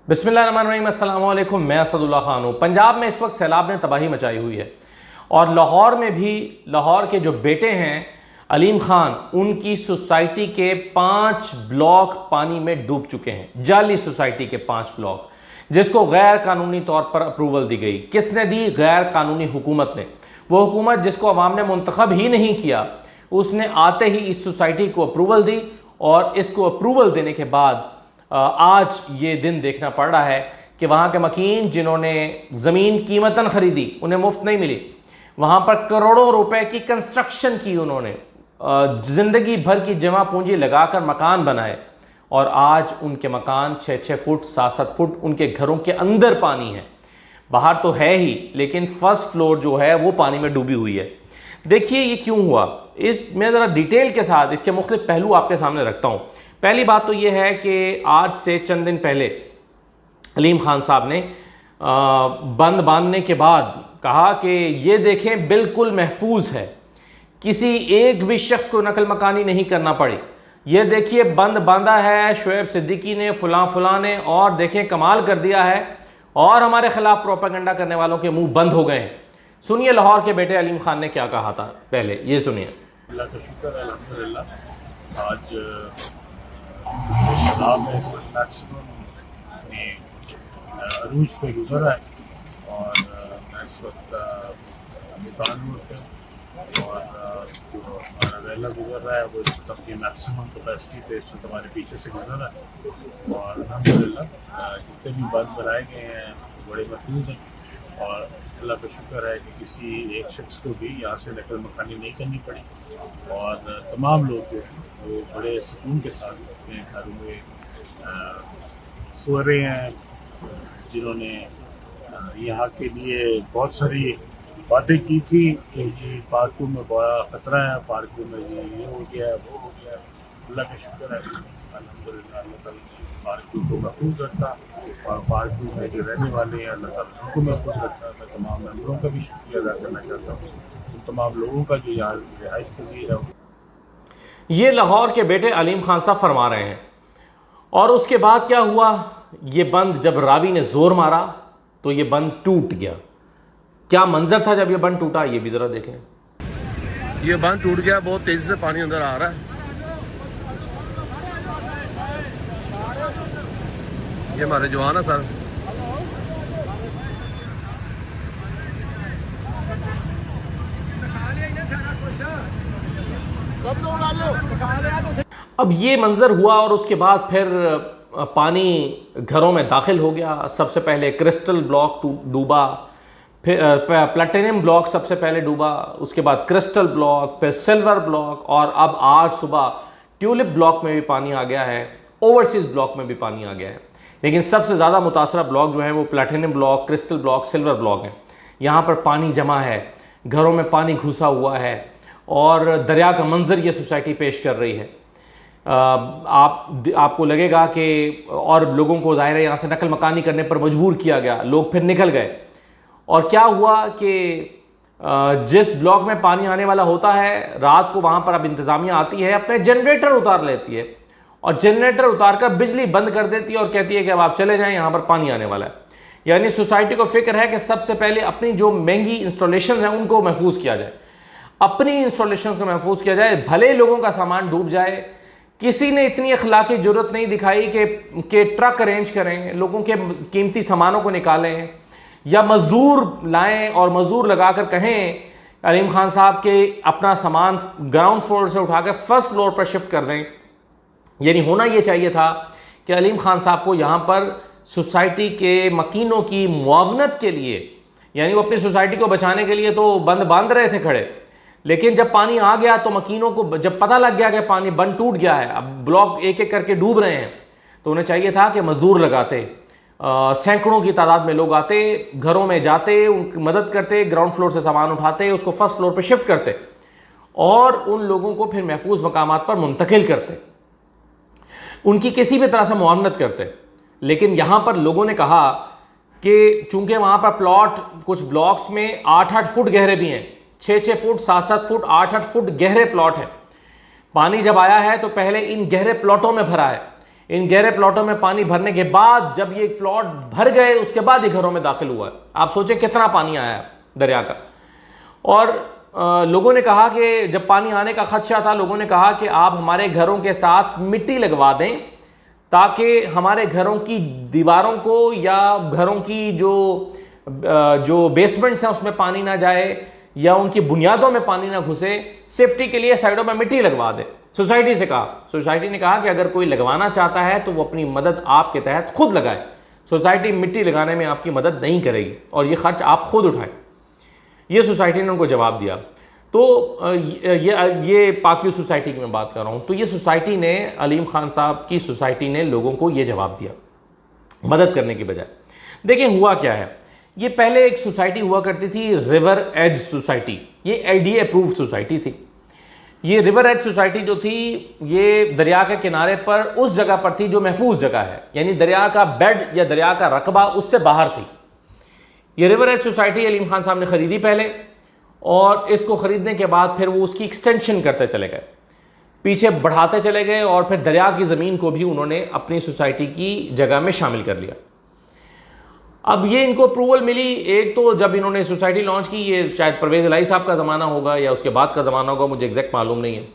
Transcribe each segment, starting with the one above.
बिस्मिल्लाहिर्रहमानिर्रहीम, अस्सलाम वालेकुम। मैं असदुल्ला खान हूँ। पंजाब में इस वक्त सैलाब ने तबाही मचाई हुई है और लाहौर में भी लाहौर के जो बेटे हैं अलीम खान, उनकी सोसाइटी के 5 ब्लॉक पानी में डूब चुके हैं। जाली सोसाइटी के 5 ब्लॉक, जिसको गैर कानूनी तौर पर अप्रूवल दी गई। किसने दी? गैर कानूनी हुकूमत ने। वो हुकूमत जिसको अवाम ने मुंतखब ही नहीं किया, उसने आते ही इस सोसाइटी को अप्रूवल दी और इसको अप्रूवल देने के बाद आज ये दिन देखना पड़ रहा है कि वहाँ के मकीन जिन्होंने ज़मीन कीमतन ख़रीदी, उन्हें मुफ्त नहीं मिली। वहाँ पर करोड़ों रुपए की कंस्ट्रक्शन की, उन्होंने ज़िंदगी भर की जमा पूंजी लगाकर मकान बनाए और आज उनके मकान 6-6 फुट 7-7 फुट उनके घरों के अंदर पानी है। बाहर तो है ही, लेकिन फर्स्ट फ्लोर जो है वो पानी में डूबी हुई है। देखिए ये क्यों हुआ, मैं ज़रा डिटेल के साथ इसके मुख्तलिफ पहलू आपके सामने रखता हूँ। पहली बात तो ये है कि आज से चंद दिन पहले अलीम खान साहब ने बंद बांधने के बाद कहा कि ये देखें बिल्कुल महफूज है, किसी एक भी शख्स को नकल मकानी नहीं करना पड़ी। ये देखिए बंद बांधा है शुएब सिद्दीकी ने, फलां ने, और देखें कमाल कर दिया है और हमारे खिलाफ प्रोपेगेंडा करने वालों के मुंह बंद हो गए हैं। सुनिए लाहौर के बेटे अलीम खान ने क्या कहा था, पहले ये सुनिए। अल्लाह का शुक्र है, अल्हम्दुलिल्लाह। आज सैलाब में मैक्सिमम अरूज पे गुजरा है और मैं इस वक्त मुल्तान रोड पे और जो हमारा वेला गुजर रहा है वो इस वक्त अपनी मैक्सिमम कैपेसिटी पे इस वक्त हमारे पीछे से गुजर रहा है और अल्हम्दुलिल्लाह जितने भी बंद बनाए गए हैं वो बड़े महफूज हैं और अल्लाह का शुक्र है कि किसी एक शख्स को भी यहाँ से नकल मकानी नहीं करनी पड़ी और तमाम लोग जो हैं वो बड़े सुकून के साथ अपने घरों में सो रहे हैं। जिन्होंने यहाँ के लिए बहुत सारी बातें की थी कि पार्कों में बड़ा ख़तरा है, पार्कों में ये हो गया वो हो गया, अल्लाह का शुक्र है अल्हम्दुलिल्लाह अल्लाह ताला पार्कों को महफूज रखा और पार्कों में जो रहने वाले हैं अल्लाह ताला उनको महफूज रखा। मैं तमाम मेंबरों का भी शुक्रिया अदा करना चाहता हूँ, उन तमाम लोगों का जो यहाँ रिहाइश पजीर है। ये लाहौर के बेटे अलीम खान साहब फरमा रहे हैं। और उसके बाद क्या हुआ, ये बंद जब रावी ने जोर मारा तो ये बंद टूट गया। क्या मंजर था जब ये बंद टूटा, ये भी जरा देखें। ये बंद टूट गया, बहुत तेजी से पानी अंदर आ रहा है। ये हमारे जवान है सर। अब ये मंजर हुआ और उसके बाद फिर पानी घरों में दाखिल हो गया। सबसे पहले क्रिस्टल ब्लॉक डूबा, फिर प्लैटिनम ब्लॉक सबसे पहले डूबा, उसके बाद क्रिस्टल ब्लॉक, फिर सिल्वर ब्लॉक और अब आज सुबह ट्यूलिप ब्लॉक में भी पानी आ गया है, ओवरसीज़ ब्लॉक में भी पानी आ गया है। लेकिन सबसे ज़्यादा मुतासरा ब्लॉक जो है वो platinum block, crystal block, silver block है। यहाँ पर पानी जमा है, घरों में पानी घुसा हुआ है और दरिया का मंजर ये सोसाइटी पेश कर रही है। आपको लगेगा कि और लोगों को ज़ाहिर है यहाँ से नकल मकानी करने पर मजबूर किया गया, लोग फिर निकल गए। और क्या हुआ कि जिस ब्लॉक में पानी आने वाला होता है, रात को वहाँ पर अब इंतज़ामिया आती है, अपने जनरेटर उतार लेती है और जनरेटर उतार कर बिजली बंद कर देती है और कहती है कि अब आप चले जाएं, यहाँ पर पानी आने वाला है। यानी सोसाइटी को फिक्र है कि सबसे पहले अपनी जो महंगी इंस्टॉलेशन है उनको महफूज किया जाए, अपनी इंस्टॉलेशन को महफूज किया जाए, भले लोगों का सामान डूब जाए। किसी ने इतनी अखलाकी जरूरत नहीं दिखाई कि ट्रक अरेंज करें, लोगों के कीमती सामानों को निकालें या मजदूर लाएं और मजदूर लगाकर कहें अलीम खान साहब के अपना सामान ग्राउंड फ्लोर से उठाकर फर्स्ट फ्लोर पर शिफ्ट कर दें। यानी होना ये चाहिए था कि अलीम खान साहब को यहाँ पर सोसाइटी के मकीनों की मुआवनत के लिए, यानी वो अपनी सोसाइटी को बचाने के लिए तो बंद बांध रहे थे खड़े, लेकिन जब पानी आ गया तो मकीनों को जब पता लग गया कि पानी बंद टूट गया है, अब ब्लॉक एक एक करके डूब रहे हैं, तो उन्हें चाहिए था कि मजदूर लगाते, सैकड़ों की तादाद में लोग आते, घरों में जाते, उनकी मदद करते, ग्राउंड फ्लोर से सामान उठाते, उसको फर्स्ट फ्लोर पर शिफ्ट करते और उन लोगों को फिर महफूज मकामात पर मुंतकिल करते, उनकी किसी भी तरह से मुआवनत करते। लेकिन यहाँ पर लोगों ने कहा कि चूंकि वहाँ पर प्लॉट कुछ ब्लॉक्स में 8-8 फुट गहरे भी हैं, 6-6 फुट 7-7 फुट 8-8 फुट गहरे प्लॉट हैं। पानी जब आया है तो पहले इन गहरे प्लॉटों में भरा है, इन गहरे प्लॉटों में पानी भरने के बाद जब ये प्लॉट भर गए उसके बाद ही घरों में दाखिल हुआ है। आप सोचें कितना पानी आया है दरिया का। और लोगों ने कहा कि जब पानी आने का खदशा था, लोगों ने कहा कि आप हमारे घरों के साथ मिट्टी लगवा दें ताकि हमारे घरों की दीवारों को या घरों की जो बेसमेंट्स हैं उसमें पानी ना जाए या उनकी बुनियादों में पानी ना घुसे, सेफ्टी के लिए साइडों में मिट्टी लगवा दे। सोसाइटी से कहा, सोसाइटी ने कहा कि अगर कोई लगवाना चाहता है तो वो अपनी मदद आपके तहत खुद लगाए, सोसाइटी मिट्टी लगाने में आपकी मदद नहीं करेगी और ये खर्च आप खुद उठाएं। ये सोसाइटी ने उनको जवाब दिया। तो ये पाकव्यू सोसाइटी की मैं बात कर रहा हूँ। तो ये सोसाइटी ने, अलीम खान साहब की सोसाइटी ने लोगों को ये जवाब दिया मदद करने की बजाय। देखिए हुआ क्या है, ये पहले एक सोसाइटी हुआ करती थी रिवर एज सोसाइटी, ये LDA अप्रूव्ड सोसाइटी थी। ये रिवर एज सोसाइटी जो थी ये दरिया के किनारे पर उस जगह पर थी जो महफूज जगह है, यानी दरिया का बेड या दरिया का रकबा उससे बाहर थी। ये river edge society Aleem Khan साहब ने ख़रीदी पहले, और इसको ख़रीदने के बाद फिर वो उसकी एक्सटेंशन करते चले गए, पीछे बढ़ाते चले गए और फिर दरिया की ज़मीन को भी उन्होंने अपनी सोसाइटी की जगह में शामिल कर लिया। अब ये इनको अप्रूवल मिली, एक तो जब इन्होंने सोसाइटी लॉन्च की, ये शायद परवेज़ इलाही साहब का ज़माना होगा या उसके बाद का ज़माना होगा, मुझे एग्जैक्ट मालूम नहीं है।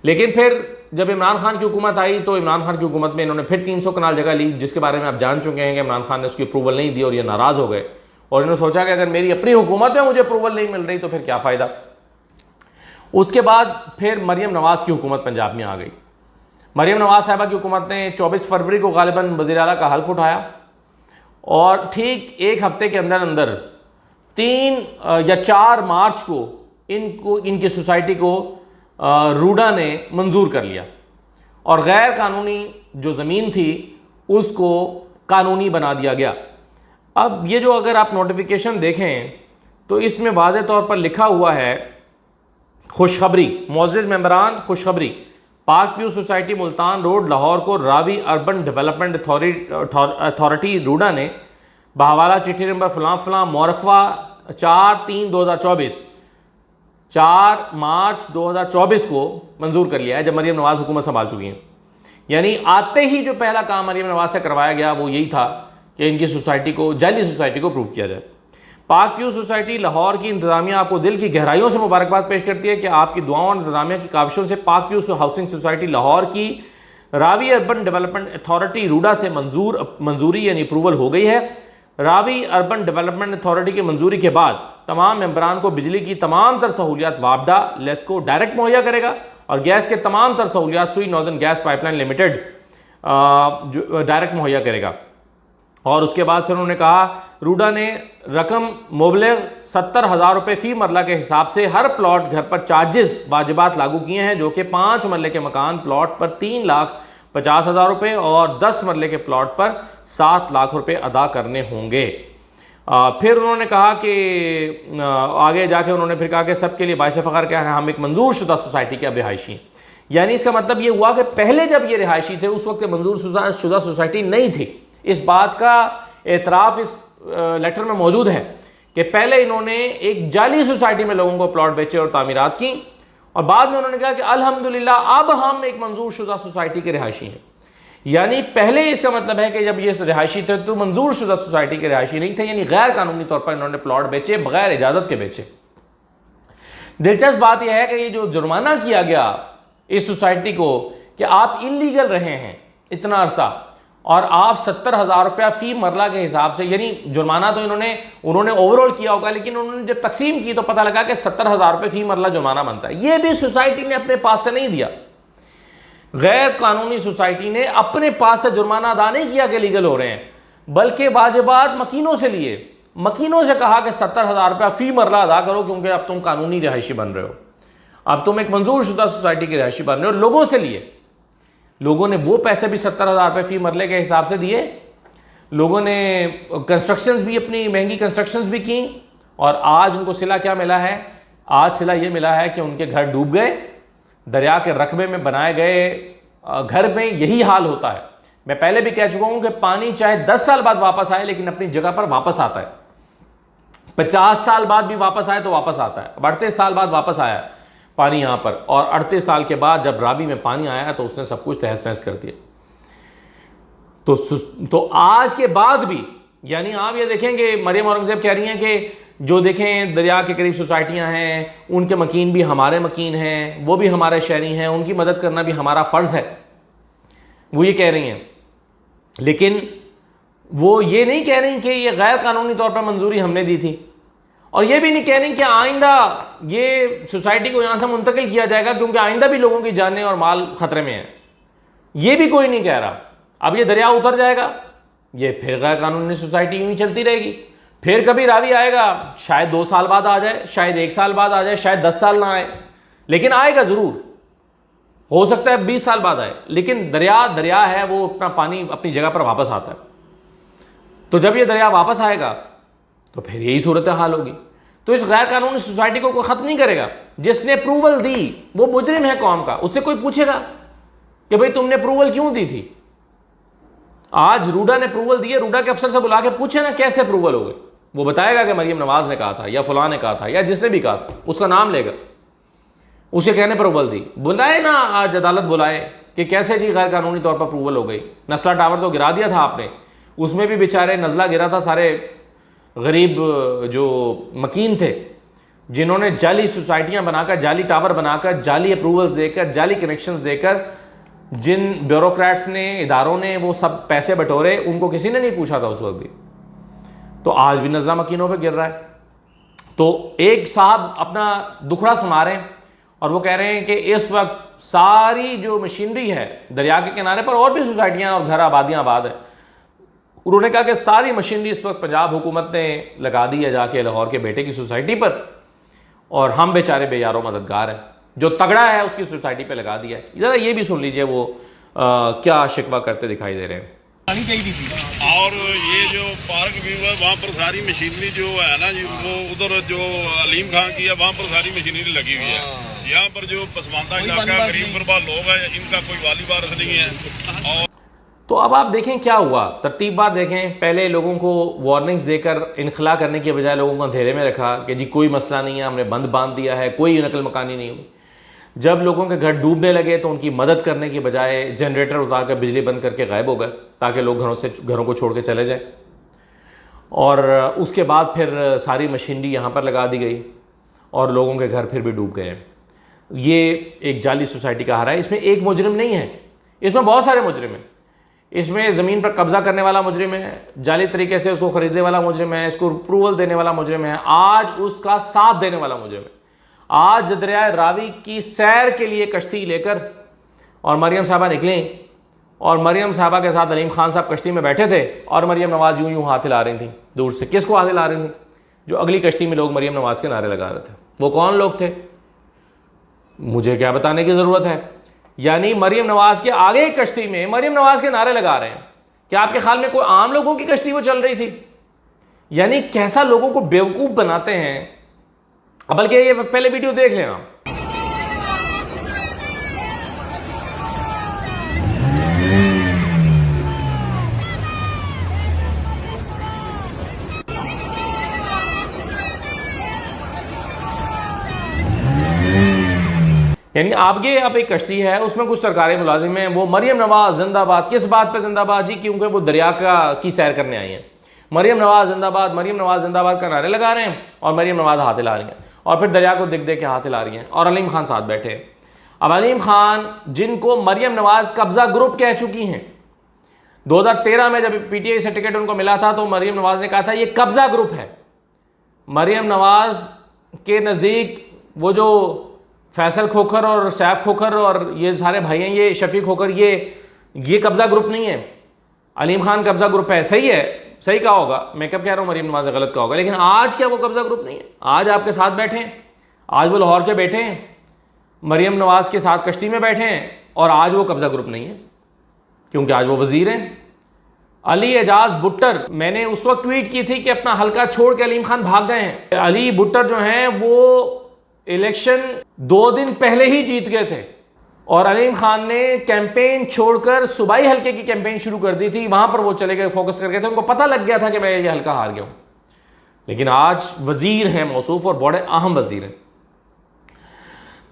लेकिन फिर जब इमरान खान की हुकूमत आई तो इमरान खान की हुकूमत में इन्होंने फिर 300 कनाल जगह ली, जिसके बारे में आप जान चुके हैं कि इमरान खान ने उसकी अप्रूवल नहीं दी और ये नाराज़ हो गए और इन्होंने सोचा कि अगर मेरी अपनी हुकूमत में मुझे अप्रूवल नहीं मिल रही तो फिर क्या फ़ायदा। उसके बाद फिर मरियम नवाज़ की हुकूमत पंजाब में आ गई। मरियम नवाज़ साहिबा की हुकूमत ने 24 फरवरी को गालिबन वज़ीर आला का हल्फ उठाया और ठीक एक हफ्ते के अंदर अंदर 3 या 4 मार्च को इनकी सोसाइटी को रूडा ने मंजूर कर लिया और गैर कानूनी जो ज़मीन थी उसको कानूनी बना दिया गया। अब ये जो अगर आप नोटिफिकेशन देखें तो इसमें वाज़े तौर पर लिखा हुआ है खुशखबरी, मुअज़्ज़िज़ मेंबरान खुशखबरी, पाकव्यू सोसाइटी मुल्तान रोड लाहौर को Ravi urban development authority RUDA ने बहवाला चिट्ठी नंबर फलां फलां मौरखवा 4/3/2024 4 मार्च 2024 को मंजूर कर लिया है, जब मरियम नवाज़ हुकूमत संभाल चुकी हैं। यानी आते ही जो पहला काम मरियम नवाज़ से करवाया गया वो यही था कि इनकी सोसाइटी को, जाली सोसाइटी को प्रूव किया जाए। पाकव्यू सोसाइटी लाहौर की इंतज़ामिया आपको दिल की गहराइयों से मुबारकबाद पेश करती है कि आपकी दुआओं और इंतज़ामिया की काविशों से पाकव्यू हाउसिंग सोसाइटी लाहौर की Ravi urban development authority RUDA से मंजूरी यानी अप्रूवल हो गई है। रावी अर्बन डेवलपमेंट अथॉरिटी की मंजूरी के बाद तमाम मेंबरान को बिजली की तमाम तर सहूलियात वापडा लेस्को डायरेक्ट मुहैया करेगा और गैस के तमाम तर सहूलियात सुई नॉर्दर्न गैस पाइपलाइन लिमिटेड जो डायरेक्ट मुहैया करेगा। और उसके बाद फिर उन्होंने कहा रूडा ने रकम मुबलग 70,000 रुपये फ़ी मरला के हिसाब से हर प्लॉट घर पर चार्जेस वाजिबात लागू किए हैं, जो कि 5 मरले के मकान प्लॉट पर 3,50,000 रुपये और 10 मरले के प्लॉट पर 7 लाख रुपये अदा करने होंगे। फिर उन्होंने कहा कि आगे जाके उन्होंने फिर कहा कि सबके लिए बाइस फ़ख्र क्या है, हम एक मंजूर शुदा सोसाइटी के अब रिहायशी हैं। यानी इसका मतलब ये हुआ कि पहले जब ये रिहायशी थे उस वक्त मंजूर शुदा सोसाइटी नहीं थी। इस बात का एतराफ़ इस लेटर में मौजूद है कि पहले इन्होंने एक जाली सोसाइटी में लोगों को प्लॉट बेचे और तामीरात की और बाद में उन्होंने कहा कि अल्हम्दुलिल्लाह अब हम एक मंजूर शुदा सोसाइटी के रिहायशी हैं। यानी पहले इसका मतलब है कि जब ये रिहायशी थे तो मंजूर शुदा सोसाइटी के रिहायशी नहीं थे, यानी गैर कानूनी तौर पर इन्होंने प्लॉट बेचे, बगैर इजाज़त के बेचे। दिलचस्प बात यह है कि ये जो जुर्माना किया गया इस सोसाइटी को कि आप इलीगल रहे हैं इतना अरसा और आप 70,000 रुपया फ़ी मरला के हिसाब से, यानी जुर्माना तो उन्होंने ओवरऑल किया होगा, लेकिन उन्होंने जब तकसीम की तो पता लगा कि 70,000 रुपये फ़ी मरला जुर्माना बनता है। ये भी सोसाइटी ने अपने पास से नहीं दिया, गैर कानूनी सोसाइटी ने अपने पास से जुर्माना अदा नहीं किया कि लीगल हो रहे हैं, बल्कि वाजिबात मकीनों से लिए, मकीनों से कहा कि 70,000 रुपया फ़ी मरला अदा करो क्योंकि अब तुम कानूनी रिहायशी बन रहे हो, अब तुम एक मंजूर शुदा सोसाइटी की रिहायशी बन रहे हो। लोगों से लिए, लोगों ने वो पैसे भी 70,000 रुपये फ़ी मरले के हिसाब से दिए। लोगों ने कंस्ट्रक्शंस भी, अपनी महंगी कंस्ट्रक्शंस भी की और आज उनको सिला क्या मिला है? आज सिला ये मिला है कि उनके घर डूब गए। दरिया के रकबे में बनाए गए घर में यही हाल होता है। मैं पहले भी कह चुका हूँ कि पानी चाहे 10 साल बाद वापस आए लेकिन अपनी जगह पर वापस आता है, 50 साल बाद भी वापस आए तो वापस आता है। अब 38 साल बाद वापस आया पानी यहाँ पर, और 38 साल के बाद जब रावी में पानी आया तो उसने सब कुछ तहस नहस कर दिया। तो आज के बाद भी, यानी आप ये देखेंगे मरियम औरंगजेब कह रही हैं कि जो देखें दरिया के करीब सोसाइटियां हैं, उनके मकीन भी हमारे मकीन हैं, वो भी हमारे शहरी हैं, उनकी मदद करना भी हमारा फ़र्ज़ है, वो ये कह रही हैं। लेकिन वो ये नहीं कह रही कि ये गैर कानूनी तौर पर मंजूरी हमने दी थी, और ये भी नहीं कह रही कि आइंदा ये सोसाइटी को यहाँ से मुंतकिल किया जाएगा क्योंकि आइंदा भी लोगों की जानें और माल ख़तरे में है। ये भी कोई नहीं कह रहा। अब ये दरिया उतर जाएगा, ये फिर गैर कानूनी सोसाइटी यूं ही चलती रहेगी। फिर कभी रावी आएगा, शायद 2 साल बाद आ जाए, शायद 1 साल बाद आ जाए, शायद 10 साल ना आए, लेकिन आएगा ज़रूर। हो सकता है 20 साल बाद आए, लेकिन दरिया है, वो अपना पानी अपनी जगह पर वापस आता है। तो जब ये दरिया वापस आएगा तो फिर यही सूरत हाल होगी। तो इस गैर कानूनी सोसाइटी को कोई ख़त्म नहीं करेगा। जिसने अप्रूवल दी वो मुजरिम है कौम का, उससे कोई पूछेगा कि भाई तुमने अप्रूवल क्यों दी थी। आज रूडा ने अप्रूवल दी है, रूडा के अफसर से बुला के पूछे ना कैसे अप्रूवल हो गए, वो बताएगा कि मरियम नवाज ने कहा था या फलां ने कहा था या जिसने भी कहा था, उसका नाम लेगा, उसके कहने पर अप्रूवल दी। बुलाए ना, आज अदालत बुलाए कि कैसे जी गैर कानूनी तौर पर अप्रूवल हो गई। नस्ला टावर तो गिरा दिया था आपने, उसमें भी बेचारे नज़ला गिरा था, सारे गरीब जो मकीन थे जिन्होंने जाली सोसाइटियां बनाकर, जाली टावर बनाकर, जाली अप्रूवल्स देकर, जाली कनेक्शंस देकर, जिन ब्यूरोक्रेट्स ने, इदारों ने वो सब पैसे बटोरे, उनको किसी ने नहीं पूछा था उस वक्त भी। तो आज भी नज़ला मकीनों पे गिर रहा है। तो एक साहब अपना दुखड़ा सुना रहे हैं और वो कह रहे हैं कि इस वक्त सारी जो मशीनरी है दरिया के किनारे पर, और भी सोसाइटियां और घर आबादियां आबाद है, उन्होंने कहा कि सारी मशीनरी इस वक्त पंजाब हुकूमत ने लगा दी है जाके लाहौर के बेटे की सोसाइटी पर, और हम बेचारे बेयारो मददगार हैं, जो तगड़ा है उसकी सोसाइटी पे लगा दिया है। ज़रा ये भी सुन लीजिए वो क्या शिकवा करते दिखाई दे रहे हैं। और ये जो पार्क व्यू है वहाँ पर सारी मशीनरी जो है ना जी, वो उधर जो अलीम खान की है वहाँ पर सारी मशीनरी लगी हुई है। यहाँ पर जो पसमानदा इलाका गरीब गुरबा लोग हैं, इनका कोई वाली वारस नहीं है। और तो अब आप देखें क्या हुआ, तरतीबवार देखें। पहले लोगों को वार्निंग्स देकर इनखला करने के बजाय लोगों को अंधेरे में रखा कि जी कोई मसला नहीं है, हमने बंद बांध दिया है, कोई नकल मकानी नहीं हुई। जब लोगों के घर डूबने लगे तो उनकी मदद करने की बजाय जनरेटर उतार कर बिजली बंद करके गायब हो गए ताकि लोग घरों को छोड़ के चले जाएं। और उसके बाद फिर सारी मशीनरी यहाँ पर लगा दी गई और लोगों के घर फिर भी डूब गए। ये एक जाली सोसाइटी का हाल है। इसमें एक मुजरिम नहीं है, इसमें बहुत सारे मुजरिम हैं। इसमें ज़मीन पर कब्जा करने वाला मुजरिम है, जाली तरीके से उसको ख़रीदने वाला मुजरिम है, इसको अप्रूवल देने वाला मुजरिम है, आज उसका साथ देने वाला मुजरिम है। आज दरिया रावी की सैर के लिए कश्ती लेकर और मरियम साहबा निकली, और मरियम साहबा के साथ अलीम खान साहब कश्ती में बैठे थे, और मरियम नवाज़ यूं हाथ हिला रही थी दूर से। किसको हाथ हिला रही थी? जो अगली कश्ती में लोग मरियम नवाज़ के नारे लगा रहे थे। वो कौन लोग थे मुझे क्या बताने की ज़रूरत है। यानी मरियम नवाज़ के आगे कश्ती में मरियम नवाज़ के नारे लगा रहे हैं। क्या आपके ख्याल में कोई आम लोगों की कश्ती वो चल रही थी? यानी कैसा लोगों को बेवकूफ़ बनाते हैं। बल्कि ये पहले वीडियो देख लेना। यानी आगे अब एक कश्ती है, उसमें कुछ सरकारी मुलाजिम हैं, वो मरियम नवाज जिंदाबाद। किस बात पे जिंदाबाद जी? क्योंकि वो दरिया की सैर करने आई हैं। मरियम नवाज जिंदाबाद, मरियम नवाज जिंदाबाद का नारे लगा रहे हैं और मरियम नवाज हाथ हिला रही हैं, और फिर दरिया को दिख दे के हाथ हिला रही हैं, और अलीम खान साथ बैठे हैं। अब अलीम खान, जिनको मरियम नवाज कब्जा ग्रुप कह चुकी हैं, 2013 में जब पीटीआई से टिकट उनको मिला था तो मरियम नवाज ने कहा था ये कब्जा ग्रुप है। मरियम नवाज के नज़दीक वो जो फैसल खोखर और सैफ खोखर और ये सारे भाई हैं, ये शफीक खोखर, ये कब्जा ग्रुप नहीं है। अलीम खान कब्जा ग्रुप है। सही है, सही कहा होगा, मैं कब कह रहा हूँ मरियम नवाज गलत कहा होगा, लेकिन आज क्या वो कब्जा ग्रुप नहीं है? आज आपके साथ बैठे हैं, आज वो लाहौर के बैठे हैं, मरियम नवाज के साथ कश्ती में बैठे हैं, और आज वो कब्जा ग्रुप नहीं है क्योंकि आज वो वजीर हैं। अली एजाज भुट्टर, मैंने उस वक्त ट्वीट की थी कि अपना हल्का छोड़ के अलीम खान भाग गए हैं। अली भुट्टर जो हैं वो इलेक्शन 2 दिन पहले ही जीत गए थे, और अलीम खान ने कैंपेन छोड़कर सूबाई हल्के की कैंपेन शुरू कर दी थी। वहां पर वो चले गए, फोकस कर गए थे, उनको पता लग गया था कि मैं ये हल्का हार गया हूं। लेकिन आज वजीर हैं मौसूफ, और बड़े अहम वजीर हैं।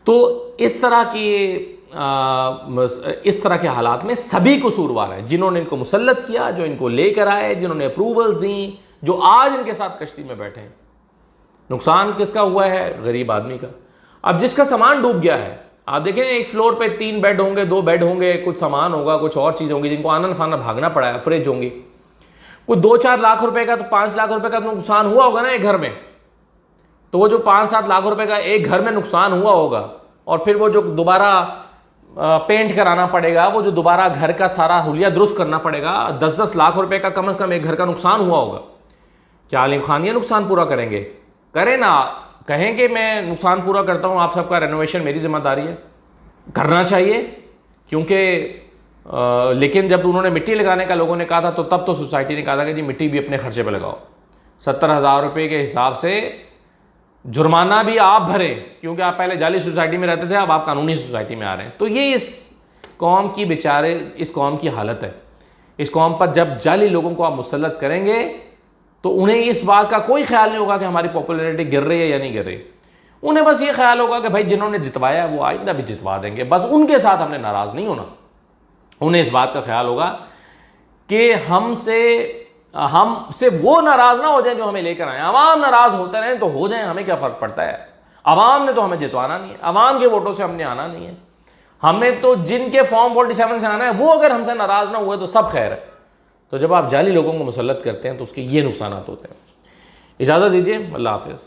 तो इस तरह की इस तरह के हालात में सभी कसूरवार हैं, जिन्होंने इनको मुसल्लत किया, जो इनको लेकर आए, जिन्होंने अप्रूवल दी, जो आज इनके साथ कश्ती में बैठे हैं। नुकसान किसका हुआ है? गरीब आदमी का। अब जिसका सामान डूब गया है, आप देखें एक फ्लोर पे 3 बेड होंगे, 2 बेड होंगे, कुछ सामान होगा, कुछ और चीज़ होंगी, जिनको आना फाना भागना पड़ा है, फ्रिज होंगी, कुछ 2-4 लाख रुपए का, तो 5 लाख रुपए का नुकसान हुआ होगा ना एक घर में। तो वो जो 5-7 लाख रुपए का एक घर में नुकसान हुआ होगा, और फिर वो जो दोबारा पेंट कराना पड़ेगा, वो जो दोबारा घर का सारा हुलिया दुरुस्त करना पड़ेगा, 10-10 लाख रुपए का कम से कम एक घर का नुकसान हुआ होगा। क्या आलिम खान ये नुकसान पूरा करेंगे? करें ना, कहें कि मैं नुकसान पूरा करता हूँ, आप सबका रेनोवेशन मेरी जिम्मेदारी है, करना चाहिए। क्योंकि लेकिन जब उन्होंने मिट्टी लगाने का लोगों ने कहा था, तो तब तो सोसाइटी ने कहा था कि जी मिट्टी भी अपने खर्चे पर लगाओ। 70,000 रुपये के हिसाब से जुर्माना भी आप भरें, क्योंकि आप पहले जाली सोसाइटी में रहते थे, अब आप कानूनी सोसाइटी में आ रहे हैं। तो ये इस कौम की बेचारे, इस कौम की हालत है। इस कौम पर जब जाली लोगों को आप मुसल्लत करेंगे, तो उन्हें इस बात का कोई ख्याल नहीं होगा कि हमारी पॉपुलैरिटी गिर रही है या नहीं गिर रही। उन्हें बस ये ख्याल होगा कि भाई जिन्होंने जितवाया वो आइंदा भी जितवा देंगे, बस उनके साथ हमने नाराज़ नहीं होना। उन्हें इस बात का ख्याल होगा कि हमसे वो नाराज़ ना हो जाए जो हमें लेकर आए। अवाम नाराज़ होते रहें तो हो जाए, हमें क्या फ़र्क पड़ता है। अवाम ने तो हमें जितवाना नहीं है, अवाम के वोटों से हमने आना नहीं है। हमें तो जिनके फॉर्म 47 से आना है, वो अगर हमसे नाराज़ ना हुए तो सब खैर है। तो जब आप जाली लोगों को मुसल्लत करते हैं तो उसके ये नुकसान होते हैं। इजाज़त दीजिए, अल्लाह हाफ़िज़।